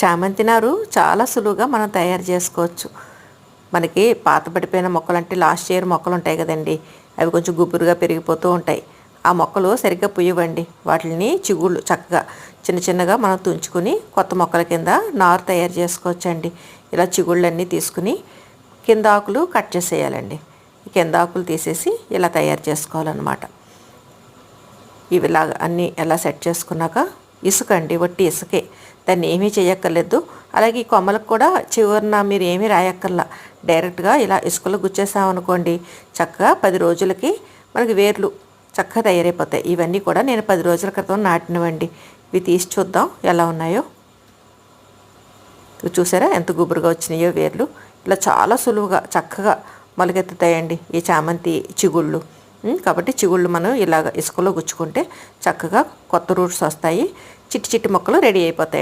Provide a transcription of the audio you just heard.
చామంతి నారు చాలా సులువుగా మనం తయారు చేసుకోవచ్చు. మనకి పాత పడిపోయిన మొక్కలు అంటే లాస్ట్ ఇయర్ మొక్కలు ఉంటాయి కదండి, అవి కొంచెం గుబురుగా పెరిగిపోతూ ఉంటాయి. ఆ మొక్కలు సరిగ్గా పుయ్యవండి. వాటిని చిగుళ్ళు చక్కగా చిన్న చిన్నగా మనం తుంచుకుని కొత్త మొక్కల కింద నారు తయారు చేసుకోవచ్చండి. ఇలా చిగుళ్ళన్నీ తీసుకుని కింద ఆకులు కట్ చేసేయాలండి. కింద ఆకులు తీసేసి ఇలా తయారు చేసుకోవాలన్నమాట. ఇవిలాగా అన్నీ ఎలా సెట్ చేసుకున్నాక ఇసుక అండి, వట్టి ఇసుకే, దాన్ని ఏమీ చేయక్కర్లేదు. అలాగే ఈ కొమ్మలకు కూడా చివరిన మీరు ఏమీ రాయక్కర్లా, డైరెక్ట్గా ఇలా ఇసుకలో గుచ్చేసామనుకోండి చక్కగా 10 రోజులకి మనకి వేర్లు చక్కగా తయారైపోతాయి. ఇవన్నీ కూడా నేను 10 రోజుల క్రితం నాటినవండి. ఇవి తీసి చూద్దాం ఎలా ఉన్నాయో. చూసారా ఎంత గుబురుగా వచ్చినాయో వేర్లు. ఇలా చాలా సులువుగా చక్కగా మొలకెత్తుతాయండి ఈ చామంతి చిగుళ్ళు. కాబట్టి చిగుళ్ళు మనం ఇలాగ ఇసుకలో గుచ్చుకుంటే చక్కగా కొత్త రూట్స్ వస్తాయి. చిట్టి చిట్టి మొక్కలు రెడీ అయిపోతాయి.